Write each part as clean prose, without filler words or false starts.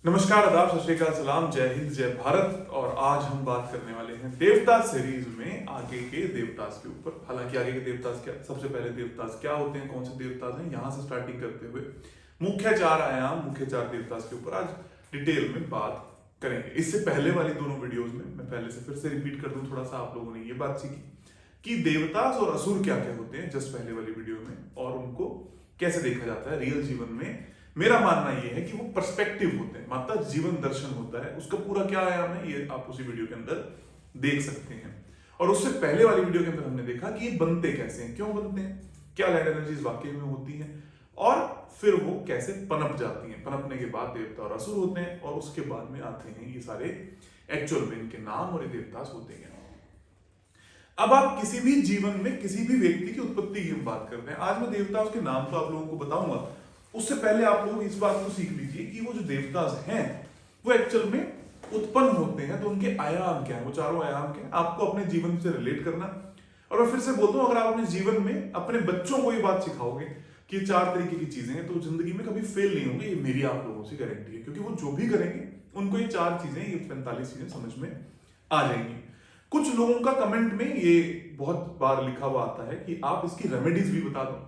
नमस्कार, आदाब, सत श्री अकाल, सलाम, जय हिंद, जय भारत। और आज हम बात करने वाले हैं देवदास सीरीज में आगे के देवदास के ऊपर। हालांकि आगे के देवदास क्या, सबसे पहले देवदास क्या होते हैं, कौन से देवदास हैं, यहाँ से स्टार्टिंग करते हुए मुख्य चार आयाम, मुख्य चार देवदास के ऊपर आज डिटेल में बात करेंगे। इससे पहले वाली दोनों वीडियोज में मैं पहले से फिर से रिपीट कर दूं, थोड़ा सा आप लोगों ने ये बात सीखी कि देवदास और असुर क्या क्या होते हैं जस्ट पहले वाली वीडियो में, और उनको कैसे देखा जाता है रियल जीवन में। मेरा मानना यह है कि वो पर्सपेक्टिव होते हैं, माता जीवन दर्शन होता है, उसका पूरा क्या आयाम है ये आप उसी वीडियो के अंदर देख सकते हैं। और उससे पहले वाली वीडियो के अंदर हमने देखा कि ये बनते कैसे हैं, क्यों बनते हैं, क्या लाइट एनर्जीज वाकई में होती हैं, और फिर वो कैसे पनप जाती हैं। पनपने के बाद देवता और असुर होते हैं, और उसके बाद में आते हैं ये सारे एक्चुअल में इनके नाम और ये देवदास होते हैं। अब आप किसी भी जीवन में किसी भी व्यक्ति की उत्पत्ति की हम बात करते हैं। आज मैं देवदास के नाम तो आप लोगों को बताऊंगा, उससे पहले आप लोग इस बात को सीख लीजिए कि वो जो देवदास हैं वो एक्चुअल में उत्पन्न होते हैं, तो उनके आयाम क्या है, वो चारों आयाम क्या है, आपको अपने जीवन से रिलेट करना। और मैं फिर से बोलता हूं, अगर आप अपने जीवन में अपने बच्चों को ये बात सिखाओगे कि चार तरीके की चीजें हैं, तो जिंदगी में कभी फेल नहीं होंगे, ये मेरी आप लोगों से गारंटी है। क्योंकि वो जो भी करेंगे उनको ये चार चीजें, ये 45 चीजें समझ में आ जाएंगी। कुछ लोगों का कमेंट में ये बहुत बार लिखा हुआ आता है कि आप इसकी रेमेडीज भी बता दो।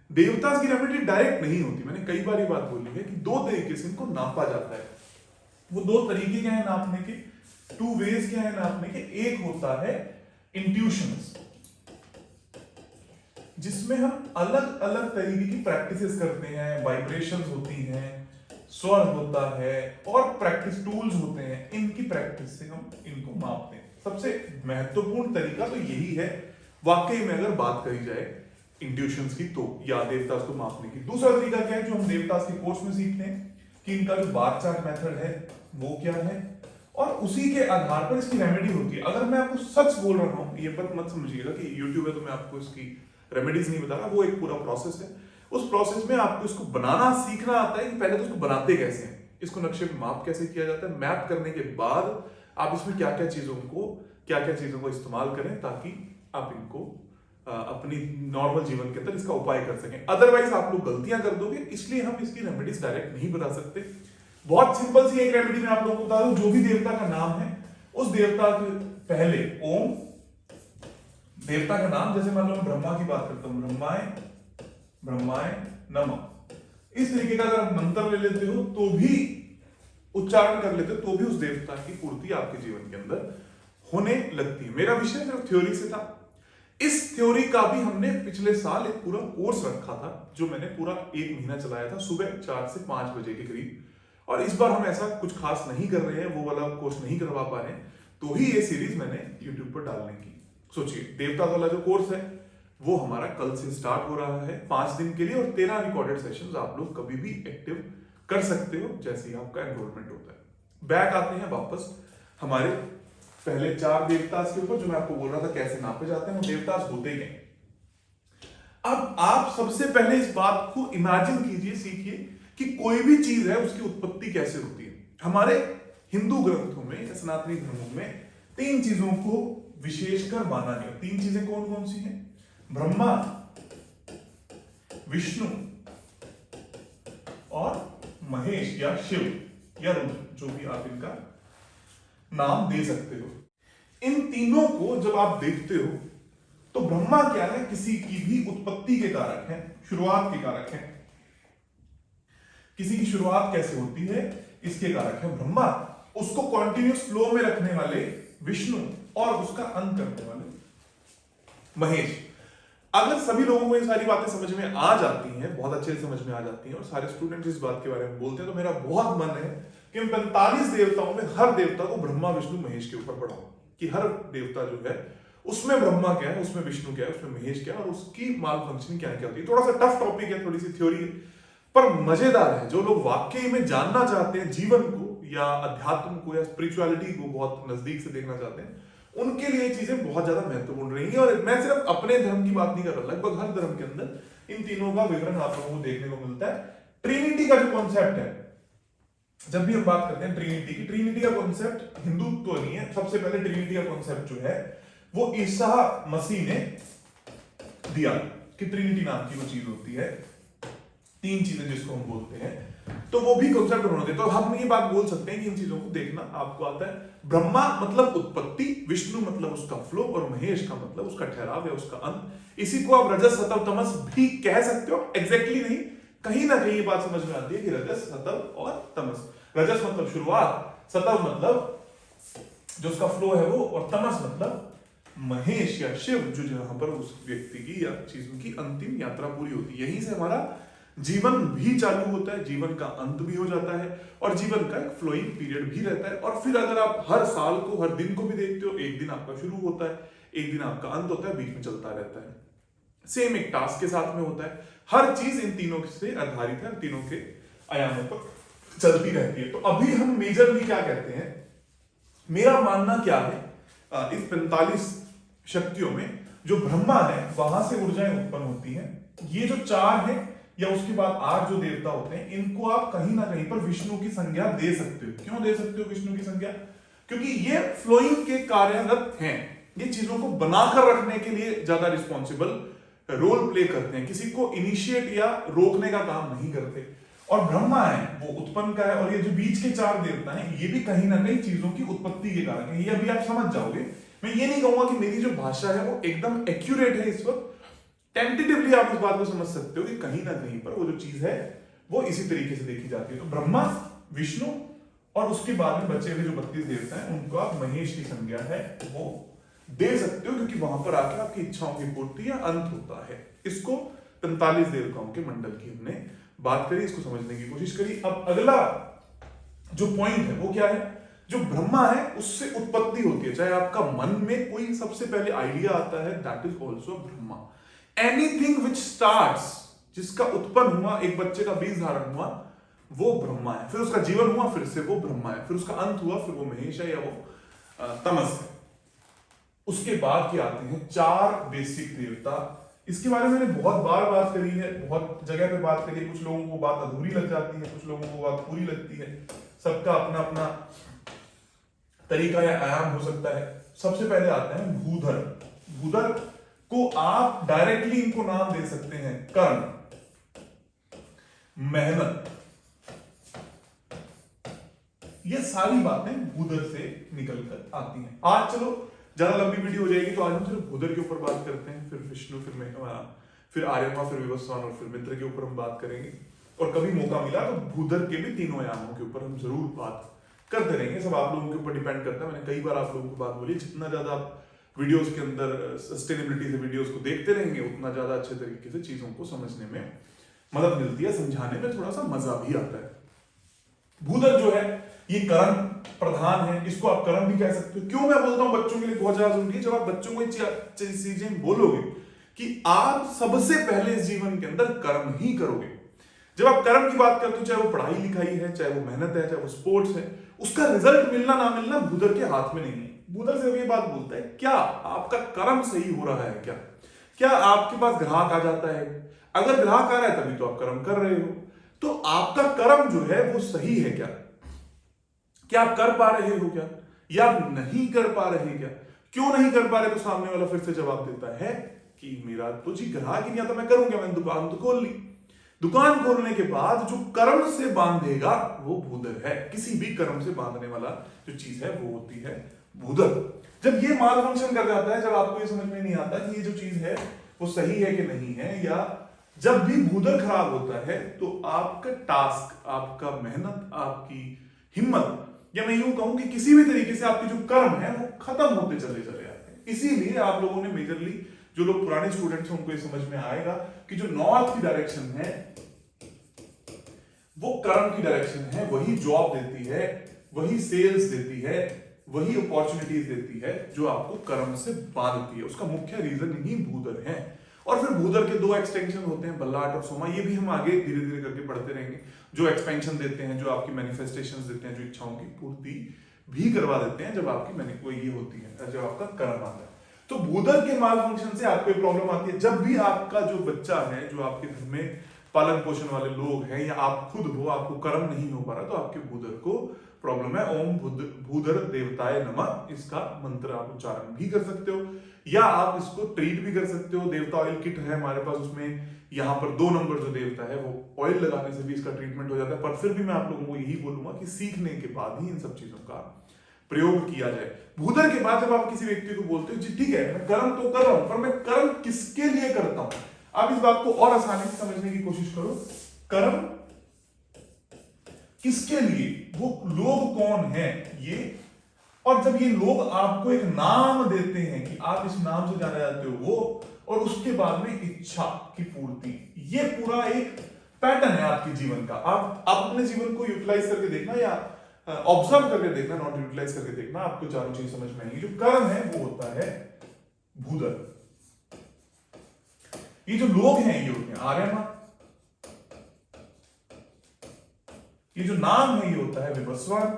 देवदास की रेमेडी डायरेक्ट नहीं होती, मैंने कई बार ये बात बोली है कि दो तरीके से इनको नापा जाता है। वो दो तरीके क्या है नापने के, टू वेज क्या है नापने के। एक होता है इंट्यूशंस, जिसमें हम अलग अलग तरीके की प्रैक्टिसेस करते हैं, वाइब्रेशंस होती हैं, स्वर होता है, और प्रैक्टिस टूल्स होते हैं, इनकी प्रैक्टिस से हम इनको मापते हैं। सबसे महत्वपूर्ण तरीका तो यही है वाकई में, अगर बात करी जाए इंट्यूशंस की तो, या देवदास को मापने की। दूसरा तरीका क्या है जो हम देवदास के कोर्स में सीखते हैं कि इनका जो बार चार्ट मेथड है वो क्या है, और उसी के आधार पर इसकी रेमेडी होती है। अगर मैं आपको सच बोल रहा हूं, ये बात मत समझिएगा कि यूट्यूब है तो मैं आपको इसकी रेमेडीज नहीं बता रहा, वो एक पूरा प्रोसेस है। उस प्रोसेस में आपको इसको बनाना सीखना आता है कि पहले तो इसको बनाते कैसे हैं, इसको नक्शे पे माप कैसे किया जाता है। मैप करने के बाद आप इसमें क्या क्या चीजों को इस्तेमाल करें ताकि आप इनको अपनी नॉर्मल जीवन के अंदर इसका उपाय कर सकें। अदरवाइज आप लोग गलतियां कर दोगे, इसलिए हम इसकी रेमेडीज डायरेक्ट नहीं बता सकते। बहुत सिंपल सी एक रेमेडी मैं आप लोगों को बता दूं, जो भी देवता का नाम है उस देवता के पहले ओम, देवता का नाम, जैसे मान लो मैं ब्रह्मा की बात करता हूं, ब्रह्माय नमः, इस तरीके का अगर आप मंत्र ले लेते हो तो भी उच्चारण कर लेते हो तो भी उस देवता की पूर्ति आपके जीवन के अंदर होने लगती है। मेरा विषय सिर्फ थ्योरी से था। इस थ्योरी का भी हमने पिछले साल एक पूरा कोर्स रखा था, जो मैंने पूरा 1 महीना चलाया था, सुबह 4 से 5 बजे के करीब। और इस बार हम ऐसा कुछ खास नहीं कर रहे हैं, वो वाला कोर्स नहीं करवा पा रहे हैं, तो ही ये सीरीज मैंने यूट्यूब पर डालने की सोचिए। देवता वाला जो कोर्स है वो हमारा कल से स्टार्ट हो रहा है 5 दिन के लिए, और 13 रिकॉर्डेड सेशंस आप लोग कभी भी एक्टिव कर सकते हो जैसे ही आपका एनरोलमेंट होता है। बैक आते हैं वापस हमारे पहले 4 देवदास के ऊपर, जो मैं आपको बोल रहा था कैसे नापे जाते हैं, वो देवदास होते क्या। अब आप सबसे पहले इस बात को इमेजिन कीजिए, सीखिए कि कोई भी चीज है उसकी उत्पत्ति कैसे होती है। हमारे हिंदू ग्रंथों में, सनातनी धर्मों में 3 चीजों को विशेषकर माना गया। 3 चीजें कौन कौन सी हैं? ब्रह्मा, विष्णु और महेश या शिव या रुद्र, जो भी आप इनका नाम दे सकते हो। इन तीनों को जब आप देखते हो तो ब्रह्मा क्या है, किसी की भी उत्पत्ति के कारक है, शुरुआत के कारक है। किसी की शुरुआत कैसे होती है इसके कारक है ब्रह्मा, उसको कॉन्टिन्यूस फ्लो में रखने वाले विष्णु, और उसका अंत करने वाले महेश। अगर सभी लोगों को ये सारी बातें समझ में आ जाती हैं, बहुत अच्छे से समझ में आ जाती हैं, और सारे स्टूडेंट्स इस बात के बारे में बोलते हैं, तो मेरा बहुत मन है कि मैं 45 देवताओं में हर देवता को ब्रह्मा विष्णु महेश के ऊपर पढ़ाऊं, कि हर देवता जो है उसमें ब्रह्मा क्या है, उसमें विष्णु क्या है, उसमें महेश क्या है, और उसकी माल फंक्शनिंग क्या क्या होती है। थोड़ा सा टफ टॉपिक है, थोड़ी सी थ्योरी है, पर मजेदार है। जो लोग वाकई में जानना चाहते हैं जीवन को, या अध्यात्म को, या स्पिरिचुअलिटी को बहुत नजदीक से देखना चाहते हैं, उनके लिए चीजें बहुत ज्यादा महत्वपूर्ण रहेंगी। और मैं सिर्फ अपने धर्म की बात नहीं कर रहा, लगभग हर धर्म के अंदर इन तीनों का विवरण आप लोगों को देखने को मिलता है। ट्रिनिटी का जो कॉन्सेप्ट है, जब भी हम बात करते हैं ट्रिनिटी का कॉन्सेप्ट हिंदुत्व तो नहीं है। सबसे पहले ट्रिनिटी का कॉन्सेप्ट जो है वो ईसा मसीह ने दिया कि ट्रिनिटी नाम की वो चीज होती है, 3 चीजें जिसको हम बोलते हैं तो वो भी कॉन्सेप्ट होना चाहिए। तो हम ये बात बोल सकते हैं कि इन चीजों को देखना आपको आता है। ब्रह्मा मतलब उत्पत्ति, विष्णु मतलब उसका फ्लो, और महेश का मतलब उसका ठहराव या उसका अंत। इसी को आप रजस सतव तमस भी कह सकते हो, एग्जैक्टली नहीं, कहीं ना कहीं ये बात समझ में आती है कि रजस सतव और तमस। रजस मतलब शुरुआत, सतव मतलब जो उसका फ्लो है वो, और तमस मतलब महेश या शिव जो जहां पर उस व्यक्ति की या चीजों की अंतिम यात्रा पूरी होती है। यहीं से हमारा जीवन भी चालू होता है, जीवन का अंत भी हो जाता है, और जीवन का एक फ्लोइंग पीरियड भी रहता है। और फिर अगर आप हर साल को, हर दिन को भी देखते हो, एक दिन आपका शुरू होता है, एक दिन आपका अंत होता है, बीच में चलता रहता है। सेम एक टास्क के साथ में होता है। हर चीज इन तीनों से आधारित है, तीनों के आयामों पर चलती रहती है। तो अभी हम मेजरली क्या कहते हैं, मेरा मानना क्या है, इस 45 शक्तियों में जो ब्रह्मा है वहां से ऊर्जाएं उत्पन्न होती हैं। ये जो 4 है या उसके बाद 8 जो देवता होते हैं, इनको आप कहीं ना कहीं पर विष्णु की संज्ञा दे सकते हो। क्यों दे सकते हो विष्णु की संज्ञा? क्योंकि ये फ्लोइंग के कार्यरत हैं, ये चीजों को बनाकर रखने के लिए ज्यादा रिस्पॉन्सिबल रोल प्ले करते हैं, किसी को इनिशिएट या रोकने का काम नहीं करते। और ब्रह्मा है वो उत्पन्न का है, और ये जो बीच के 4 देवता हैं ये भी कहीं ना कहीं चीजों की उत्पत्ति के कारण है। ये अभी आप समझ जाओगे। मैं ये नहीं कहूंगा कि मेरी जो भाषा है वो एकदम एक्यूरेट है इस वक्त, टेंटेटिवली आप इस बात को समझ सकते हो कि कहीं ना कहीं पर वो जो चीज है वो इसी तरीके से देखी जाती है। तो ब्रह्मा, विष्णु, और उसके बाद में बचे हुए जो 32 देवता हैं उनको आप महेश की संज्ञा है वो दे सकते हो, क्योंकि वहां पर आके आपकी इच्छाओं की पूर्ति या अंत होता है। इसको 45 देवताओं के मंडल की हमने बात करी, इसको समझने की कोशिश करी। अब अगला जो पॉइंट है वो क्या है, जो ब्रह्मा है उससे उत्पत्ति होती है। चाहे आपका मन में कोई सबसे पहले आइडिया आता है, that is also Brahma. Anything which starts, जिसका उत्पन्न हुआ, एक बच्चे का बीज धारण हुआ, वो ब्रह्मा है। फिर उसका जीवन हुआ, फिर से वो ब्रह्मा है। फिर उसका अंत हुआ, फिर वो महेश है या वो तमस है। उसके बाद क्या आते हैं 4 बेसिक देवता। इसके बारे में मैंने बहुत बार बात करी है, बहुत जगह पे बात करी है। कुछ लोगों को बात अधूरी लग जाती है, कुछ लोगों को बात पूरी लगती है। सबका अपना अपना तरीका या आयाम हो सकता है। सबसे पहले आते हैं भूधर। भूधर को आप डायरेक्टली इनको नाम दे सकते हैं कर्म, मेहनत, ये सारी बातें भूधर से निकलकर आती हैं। आज चलो ज्यादा लंबी वीडियो हो जाएगी, तो आज हम सिर्फ भूधर के ऊपर बात करते हैं, फिर विष्णु, फिर आर्यमा, फिर विवस्वान और फिर मित्र के ऊपर हम बात करेंगे। और कभी मौका मिला तो भूधर के भी तीनों आयामों के ऊपर हम जरूर बात करते रहेंगे। सब आप लोगों के ऊपर डिपेंड करता है। मैंने कई बार आप लोगों को बात बोली, जितना ज्यादा आप वीडियोस के अंदर सस्टेनेबिलिटी से वीडियोस को देखते रहेंगे, उतना ज्यादा अच्छे तरीके से चीजों को समझने में मदद मिलती है, समझाने में थोड़ा सा मजा भी आता है। भूधर जो है ये कर्म प्रधान है, इसको आप कर्म भी कह सकते हो। क्यों मैं बोलता हूं बच्चों के लिए बहुत ज्यादा जरूरी है। जब आप बच्चों को चीजें बोलोगे कि आप सबसे पहले इस जीवन के अंदर कर्म ही करोगे। जब आप कर्म की बात करते हो, चाहे वो पढ़ाई लिखाई है, चाहे वो मेहनत है, चाहे वो स्पोर्ट्स है, उसका रिजल्ट मिलना ना मिलना भूधर के हाथ में नहीं है। भूधर से ये बात बोलता है, क्या आपका कर्म सही हो रहा है? क्या आपके पास ग्राहक आ जाता है? अगर ग्राहक आ रहा है तभी तो आप कर्म कर रहे हो। तो आपका कर्म जो है वो सही है क्या आप कर पा रहे हो क्या, या आप नहीं कर पा रहे क्या? क्यों नहीं कर पा रहे? तो सामने वाला फिर से जवाब देता है कि मेरा तो जी ग्राहक ही नहीं आता, मैं करूं क्या? मैंने दुकान तो खोल ली। दुकान खोलने के बाद जो कर्म से बांधेगा वो भूधर है। किसी भी कर्म से बांधने वाला जो चीज है वो होती है भूधर। जब ये माल फंक्शन कर जाता है, जब आपको ये समझ में नहीं आता कि ये जो चीज है वो सही है कि नहीं है, या जब भी भूधर खराब होता है, तो आपका टास्क, आपका मेहनत, आपकी हिम्मत, या मैं यूं कहूं कि किसी भी तरीके से आपके जो कर्म है वो खत्म होते चले जाते हैं। इसीलिए आप लोगों ने मेजरली, जो लोग पुराने स्टूडेंट्स हैं उनको ये समझ में आएगा कि जो नॉर्थ की डायरेक्शन है वो कर्म की डायरेक्शन है, वही जॉब देती है, वही सेल्स देती है, वही अपॉर्चुनिटीज देती है जो आपको कर्म से बांधती है। उसका मुख्य रीजन ही भूधर है। और फिर भूधर के 2 एक्सटेंशन होते हैं, बल्लाट और सोमा। ये भी हम आगे धीरे धीरे करके पढ़ते रहेंगे। जो एक्सपेंशन देते हैं, जो आपकी मैनिफेस्टेशंस देते हैं, जो इच्छाओं की पूर्ति भी करवा देते हैं जब आपकी ये होती है, जब आपका कर्म आता है। तो भूधर के माल फंक्शन से आपको प्रॉब्लम आती है। जब भी आपका जो बच्चा है, जो आपके घर में पालन पोषण वाले लोग हैं या आप खुद हो, आपको कर्म नहीं हो पा रहा, तो आपके भूधर को प्रॉब्लम है। ओम भूधर देवताय नमः इसका मंत्र आप उच्चारण भी कर सकते हो, या आप इसको ट्रीट भी कर सकते हो। देवता ऑयल किट है हमारे पास, उसमें यहाँ पर 2 नंबर जो देवता है वो ऑयल लगाने से भी इसका ट्रीटमेंट हो जाता है। पर फिर भी मैं आप लोगों को यही बोलूंगा कि सीखने के बाद ही इन सब चीजों का प्रयोग किया जाए। भूधर के बाद जब आप किसी व्यक्ति को बोलते हो जी ठीक है मैं कर्म तो कर रहा हूं, पर मैं कर्म किसके लिए करता हूं, आप इस बात को और आसानी से समझने की कोशिश करो। कर्म किसके लिए, वो लोग कौन है ये, और जब ये लोग आपको एक नाम देते हैं कि आप इस नाम से जाने जाते हो वो, और उसके बाद में इच्छा की पूर्ति, ये पूरा एक पैटर्न है आपके जीवन का। आप अपने जीवन को यूटिलाइज करके देखना या ऑब्जर्व करके देखना, नॉट यूटिलाइज करके देखना, आपको चारों चीज समझ में आएंगी। जो कर्म है वो होता है भूधर, ये जो लोग हैं ये होते हैं आर्यमा, ये जो नाम है ये होता है विवस्वान,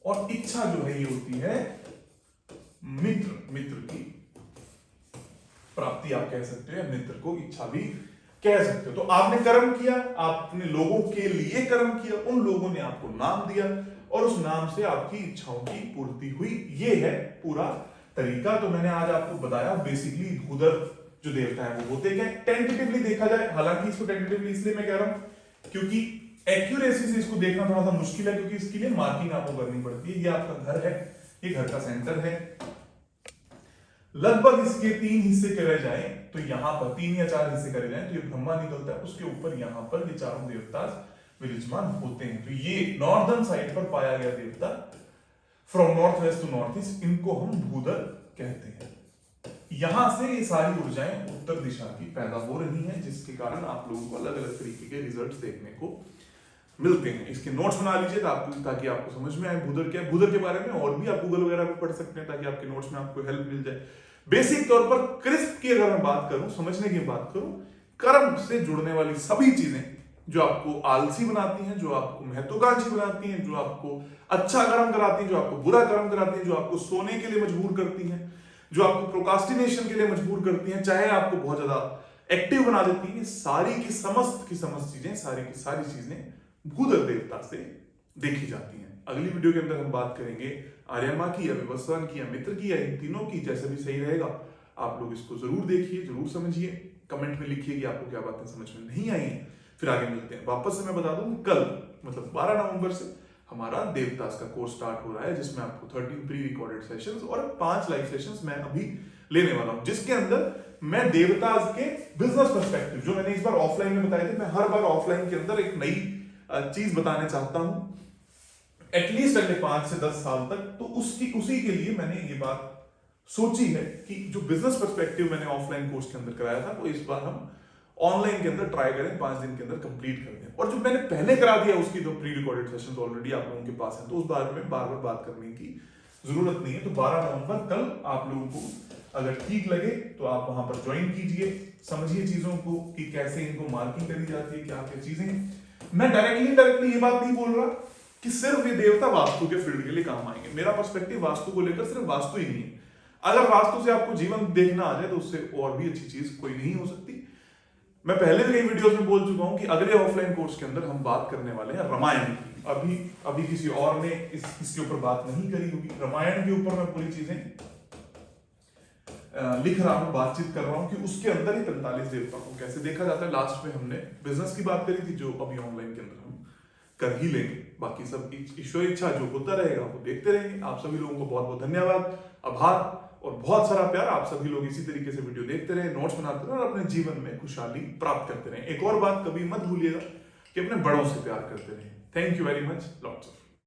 और इच्छा जो है ये होती है मित्र, मित्र की प्राप्ति आप कह सकते हो, या मित्र को इच्छा भी कह सकते हो। तो आपने कर्म किया, आपने लोगों के लिए कर्म किया, उन लोगों ने आपको नाम दिया और उस नाम से आपकी इच्छाओं की पूर्ति हुई, ये है पूरा तरीका। तो मैंने आज आपको बताया बेसिकली भूधर जो देवता है वो होते क्या है, टेंटेटिवली देखा जाए। हालांकि इसको टेंटेटिवली इसलिए मैं कह रहा हूं क्योंकि एक्यूरेसी से इसको देखना थोड़ा सा मुश्किल है, क्योंकि इसके लिए मार्किंग आपको करनी पड़ती है। ये आपका घर है, ये घर का सेंटर है, लगभग इसके 3 हिस्से करे जाए तो यहां पर 3 या 4 हिस्से करे जाए तो ये ब्रह्मा निकलता है, उसके ऊपर यहां पर ये चारों देवता विराजमान होते हैं। तो ये नॉर्दर्न साइड पर पाया गया देवता, from north west to north east, इनको हम भूधर कहते हैं। यहां से ये सारी ऊर्जाएं उत्तर दिशा की पैदा हो रही हैं, जिसके कारण आप लोगों को अलग अलग तरीके के रिजल्ट्स देखने को मिलते हैं। इसके नोट्स बना लीजिए ताकि आपको समझ में आए भूधर क्या है। भूधर के बारे में और भी आप गूगल वगैरह पे पढ़ सकते हैं ताकि आपके नोट्स में आपको हेल्प मिल जाए। बेसिक तौर पर क्रिस्प की अगर मैं बात करूं, समझने की बात करूं, कर्म से जुड़ने वाली सभी चीजें जो आपको आलसी बनाती हैं, जो आपको महत्वाकांक्षी बनाती हैं, जो आपको अच्छा कर्म कराती हैं, जो आपको बुरा कर्म कराती हैं, जो आपको सोने के लिए मजबूर करती हैं, जो आपको प्रोकास्टिनेशन के लिए मजबूर करती हैं, चाहे आपको बहुत ज्यादा एक्टिव बना देती हैं, सारी की समस्त चीजें, सारी की सारी चीजें भूधर देवता से देखी जाती हैं। अगली वीडियो के अंदर हम बात करेंगे आर्यमा की या विवस्वान की या मित्र की या इन तीनों की, जैसे भी सही रहेगा। आप लोग इसको जरूर देखिए, जरूर समझिए, कमेंट में लिखिए कि आपको क्या बातें समझ में नहीं आई हैं। फिर आगे मिलते हैं। वापस से मैं बता दूं, कल मतलब 12 नवंबर से हमारा देवदास का कोर्स स्टार्ट हो रहा है, जिसमें आपको 13 प्री रिकॉर्डेड सेशंस और 5 लाइव सेशंस मैं अभी लेने वाला हूं, जिसके अंदर मैं देवदास के बिजनेस पर्सपेक्टिव, जो मैंने इस बार ऑफलाइन में बताए थे, मैं हर बार ऑफलाइन के अंदर एक नई चीज बताने चाहता हूं एटलीस्ट अगले 5 से 10 साल तक। तो उसी के लिए मैंने ये बात सोची है कि जो बिजनेस पर्सपेक्टिव मैंने ऑफलाइन कोर्स के अंदर कराया था, वो इस बार हम ऑनलाइन के अंदर ट्राई करें, 5 दिन के अंदर कंप्लीट कर दें। और जो मैंने पहले करा दिया उसकी जो प्री रिकॉर्डेड सेशंस ऑलरेडी आप लोगों के पास है, तो उस बारे में बार बार बात करने की जरूरत नहीं है। तो 12 नवंबर कल आप लोगों को अगर ठीक लगे तो आप वहां पर ज्वाइन कीजिए, समझिए चीजों को कि कैसे इनको मार्किंग करी जाती है, क्या क्या चीजें। मैं डायरेक्टली ये बात नहीं बोल रहा कि सिर्फ ये देवता वास्तु के फील्ड के लिए काम आएंगे। मेरा पर्सपेक्टिव वास्तु को लेकर सिर्फ वास्तु ही नहीं है। अगर वास्तु से आपको जीवन देखना आ जाए तो उससे और भी अच्छी चीज कोई नहीं हो सकती। मैं पहले भी कई वीडियोस में बोल चुका हूं कि अगले ऑफलाइन कोर्स के अंदर हम बात करने वाले हैं रामायण की। अभी किसी और ने इसके ऊपर बात नहीं करी होगी। रामायण के ऊपर मैं पूरी चीजें लिख रहा हूं, बातचीत कर रहा हूं कि उसके अंदर ही 43 देवताओं को कैसे देखा जाता है। लास्ट में हमने बिजनेस की बात करी थी, जो अभी ऑनलाइन के अंदर हम कर ही लेंगे। बाकी सब ईश्वर इच्छा जो होता रहेगा वो देखते रहेंगे। आप सभी लोगों को बहुत बहुत धन्यवाद, आभार और बहुत सारा प्यार। आप सभी लोग इसी तरीके से वीडियो देखते रहे, नोट्स बनाते रहे और अपने जीवन में खुशहाली प्राप्त करते रहे। एक और बात कभी मत भूलिएगा कि अपने बड़ों से प्यार करते रहे। Thank you very much, lots of